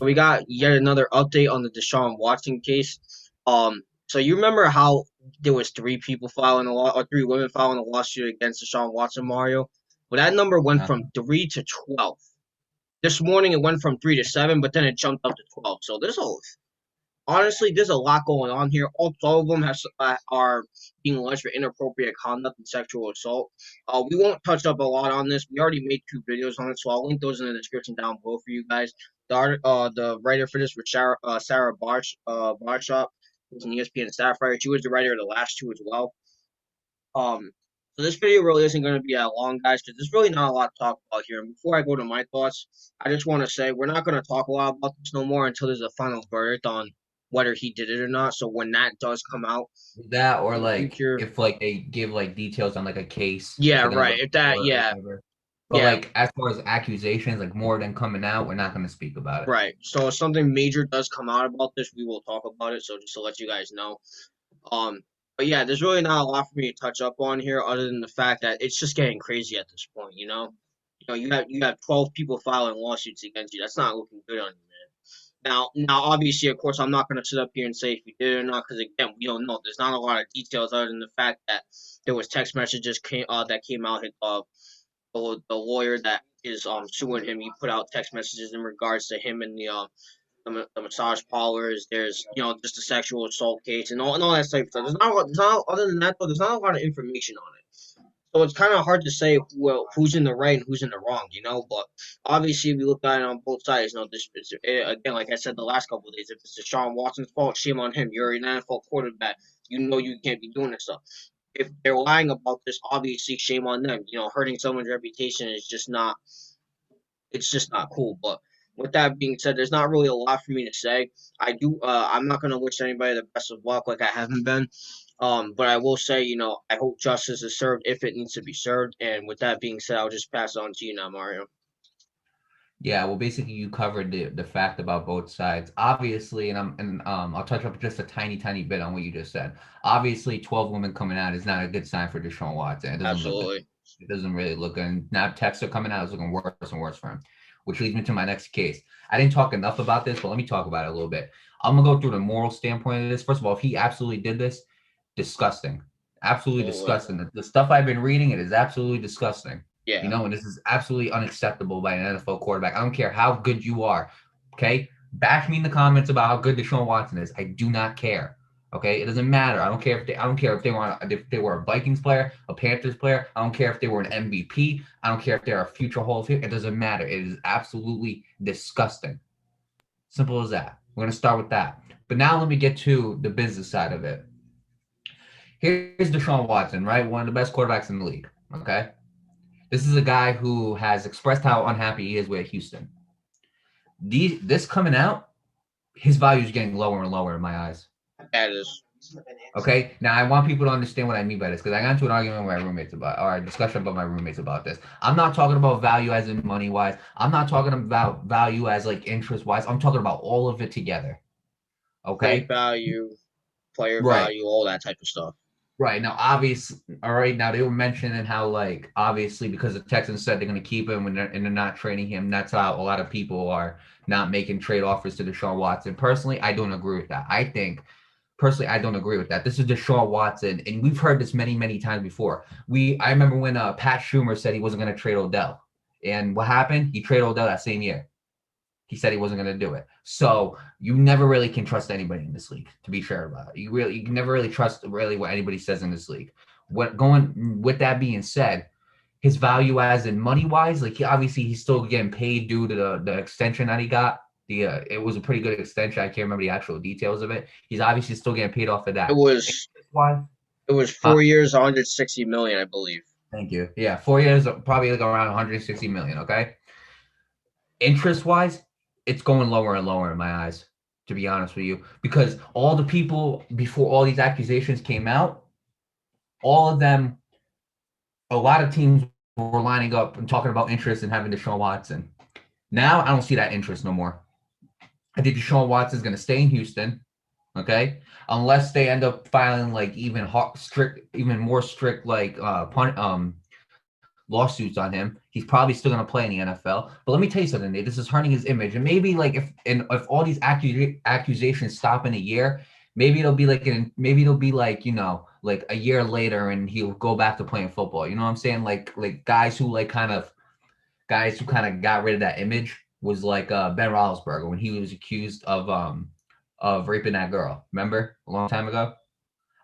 we got yet another update on the Deshaun Watson case. So you remember how there was three people filing a law or three women filing a lawsuit against Deshaun Watson, Mario? Well, that number went Uh, from 3 to 12. This morning it went from 3 to 7, but then it jumped up to 12. So there's a lot going on here. All of them are being alleged for inappropriate conduct and sexual assault. We won't touch up a lot on this. We already made 2 videos on it, so I'll link those in the description down below for you guys. The writer for this was Sarah Barshop, who's an ESPN staff writer. She was the writer of the last two as well. Um, so this video really isn't going to be that long, guys, because there's really not a lot to talk about here. And before I go to my thoughts, I just want to say we're not going to talk a lot about this no more until there's a final verdict on whether he did it or not. So when that does come out that or in the like future, if like they give like details on like a case, if yeah, they're gonna go right. to If that, court or yeah, whatever. But yeah, like as far as accusations, like more than coming out, we're not gonna speak about it. right. So if something major does come out about this, we will talk about it. So just to let you guys know. Um, but yeah, there's really not a lot for me to touch up on here, other than the fact that it's just getting crazy at this point. You have 12 people filing lawsuits against you. That's not looking good on you, man. Now, obviously, of course, I'm not going to sit up here and say if you did it or not, because again, we don't know. There's not a lot of details other than the fact that there was text messages that came out. The lawyer that is suing him, he put out text messages in regards to him and the massage parlors. There's just a sexual assault case and all that type of stuff. There's not other than that though. There's not a lot of information on it. So it's kind of hard to say who's in the right and who's in the wrong, But obviously, we look at it on both sides. Again, like I said the last couple of days, if it's Deshaun Watson's fault, shame on him. You're an NFL quarterback. You know you can't be doing this stuff. If they're lying about this, obviously, shame on them. Hurting someone's reputation is just not. It's just not cool. But with that being said, there's not really a lot for me to say. I'm not gonna wish anybody the best of luck, like I haven't been. But I will say, I hope justice is served if it needs to be served. And with that being said, I'll just pass it on to you now, Mario. Yeah, well, basically, you covered the fact about both sides. Obviously, I'll touch up just a tiny bit on what you just said. Obviously, 12 women coming out is not a good sign for Deshaun Watson. It doesn't look good. Absolutely. It doesn't really look good. And now texts are coming out, it's looking worse and worse for him, which leads me to my next case. I didn't talk enough about this, but let me talk about it a little bit. I'm gonna go through the moral standpoint of this. First of all, if he absolutely did this, disgusting, absolutely Absolutely. disgusting. The stuff I've been reading, it is absolutely disgusting. Yeah. And this is absolutely unacceptable by an NFL quarterback. I don't care how good you are. Okay. Bash me in the comments about how good Deshaun Watson is. I do not care. Okay. It doesn't matter. I don't care if they were a Vikings player, a Panthers player. I don't care if they were an MVP. I don't care if they're a future Hall of Fame. It doesn't matter. It is absolutely disgusting. Simple as that. We're gonna start with that. But now let me get to the business side of it. Here's Deshaun Watson, right? One of the best quarterbacks in the league. Okay. This is a guy who has expressed how unhappy he is with Houston. This coming out, his value is getting lower and lower in my eyes. That is. Okay, now I want people to understand what I mean by this because I got into an argument with my roommates about, or a discussion about my roommates about this. I'm not talking about value as in money wise. I'm not talking about value as like interest wise. I'm talking about all of it together. Trade Okay, value, player right. value, all that type of stuff. Right now, obviously, all right. Now they were mentioning how, like, obviously, because the Texans said they're going to keep him and they're not trading him. That's how a lot of people are not making trade offers to Deshaun Watson. Personally, I don't agree with that. I don't agree with that. This is Deshaun Watson, and we've heard this many times before. I remember when Pat Schumer said he wasn't going to trade Odell, and what happened? He traded Odell that same year. He said he wasn't going to do it. So you never really can trust anybody in this league, to be fair about it. You can never really trust really what anybody says in this league. With that being said, his value as in money wise, like he's still getting paid due to the extension that he got. It was a pretty good extension. I can't remember the actual details of it. He's obviously still getting paid off of It that. was Why? it was Huh? 4 years, 160 million, I believe. Thank you. Yeah, 4 years, probably like around 160 million. Okay. Interest wise, it's going lower and lower in my eyes, to be honest with you, because all the people before all these accusations came out, all of them, a lot of teams were lining up and talking about interest in having Deshaun Watson. Now I don't see that interest no more. I think Deshaun Watson is going to stay in Houston, okay, unless they end up filing like even more strict like lawsuits on him. He's probably still going to play in the NFL. But let me tell you something, Nate. This is hurting his image. And maybe like if all these accusations stop in a year, maybe it'll be like like a year later, and he'll go back to playing football. You know what I'm saying? Like guys who kind of got rid of that image was like Ben Roethlisberger when he was accused of raping that girl. Remember a long time ago?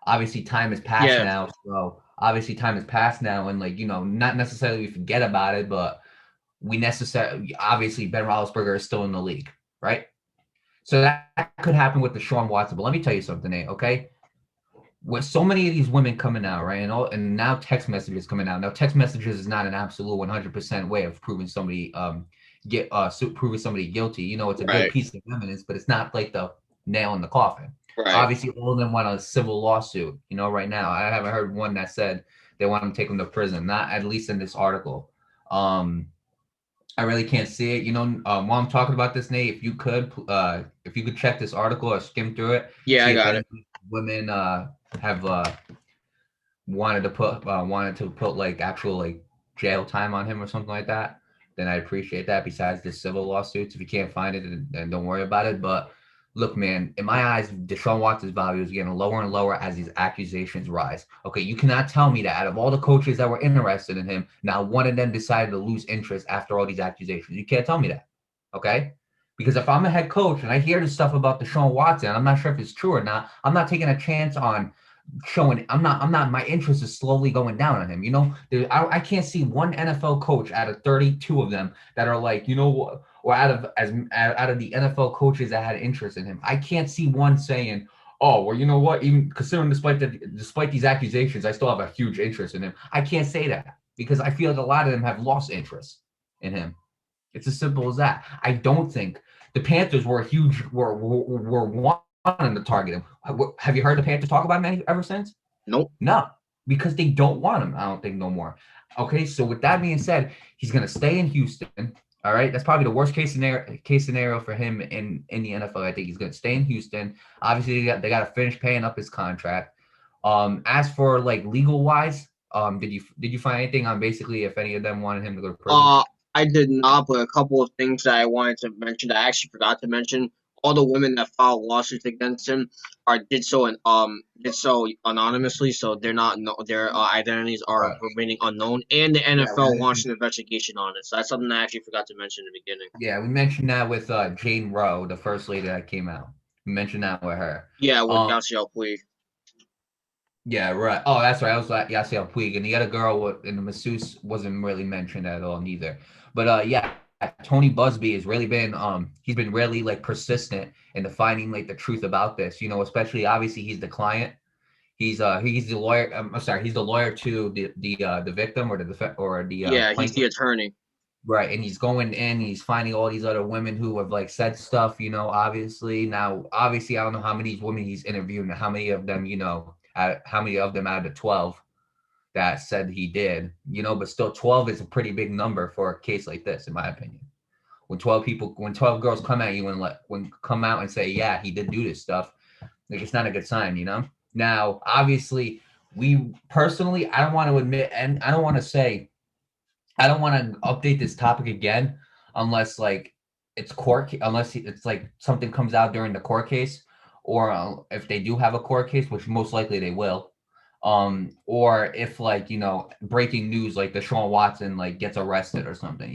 Obviously time has passed Yeah, now. So obviously time has passed now, and like not necessarily we forget about it, but we necessarily obviously Ben Roethlisberger is still in the league, right? So that could happen with Deshaun Watson. But let me tell you something, Nate. Okay, with so many of these women coming out, right, and now text messages coming out. Now text messages is not an absolute 100% way of proving somebody proving somebody guilty. It's a good right, piece of evidence, but it's not like the nail in the coffin. right. Obviously, all of them want a civil lawsuit. Right now, I haven't heard one that said they want to take them to prison. Not at least in this article. I really can't see it. While I'm talking about this, Nate, if you could check this article or skim through it, Yeah, I see if got any it. women have wanted to put like actual like jail time on him or something like that, then I'd appreciate that. Besides the civil lawsuits, if you can't find it, then don't worry about it. But look, man, in my eyes, Deshaun Watson's value is getting lower and lower as these accusations rise. Okay, you cannot tell me that out of all the coaches that were interested in him, now one of them decided to lose interest after all these accusations. You can't tell me that. Okay? Because if I'm a head coach and I hear this stuff about Deshaun Watson, I'm not sure if it's true or not. I'm not taking a chance on showing. I'm not. My interest is slowly going down on him. I can't see one NFL coach out of 32 of them that are like, what, or out of the NFL coaches that had interest in him. I can't see one saying, "Oh, well, you know what? Even considering despite these accusations, I still have a huge interest in him." I can't say that because I feel like a lot of them have lost interest in him. It's as simple as that. I don't think the Panthers were wanting to target him. Have you heard the Panthers talk about him ever since? Nope. No, because they don't want him. I don't think no more. Okay, so with that being said, he's gonna stay in Houston. All right, that's probably the worst case scenario for him in the NFL. I think he's gonna stay in Houston. Obviously, they got to finish paying up his contract. As for like legal wise, did you find anything on basically if any of them wanted him to go to prison? Uh, I did not, but a couple of things that I wanted to mention that I actually forgot to mention. All the women that filed lawsuits against him did so anonymously, so they're not no, their identities are Right. remaining unknown, and the Yeah, we NFL launched mentioned. an investigation on it. So that's something I actually forgot to mention in the beginning. Yeah, we mentioned that with Jane Roe, the first lady that came out. We mentioned that with her. Yeah, with Um, Yasiel Puig. Yeah, right. Oh, that's right. I was like Yasiel Puig, and the other girl in the masseuse wasn't really mentioned at all, neither. But yeah, Tony Busby has really been he's been really like persistent in finding like the truth about this. Especially obviously he's the client. He's the lawyer. I'm sorry, he's the lawyer to the victim or the Yeah, he's the plaintiff. attorney. Right, and he's going in, he's finding all these other women who have like said stuff, obviously. Now, obviously, I don't know how many women he's interviewed and how many of them, how many of them out of the 12 that said he did, but still 12 is a pretty big number for a case like this, in my opinion. When 12 girls come at you and come out and say, yeah, he did do this stuff, like it's not a good sign. Now, obviously, we personally, I don't want to admit, and I don't want to update this topic again unless like unless it's like something comes out during the court case, or if they do have a court case, which most likely they will, or if like breaking news like Deshaun Watson like gets arrested or something,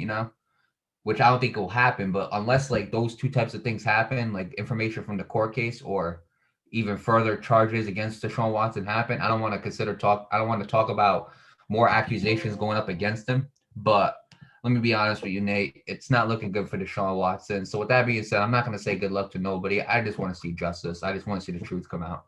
which I don't think will happen. But unless like those two types of things happen, like information from the court case or even further charges against Deshaun Watson happen, I don't want to talk about more accusations going up against him. But let me be honest with you, Nate. It's not looking good for Deshaun Watson. So with that being said, I'm not going to say good luck to nobody. I just want to see justice. I just want to see the truth come out.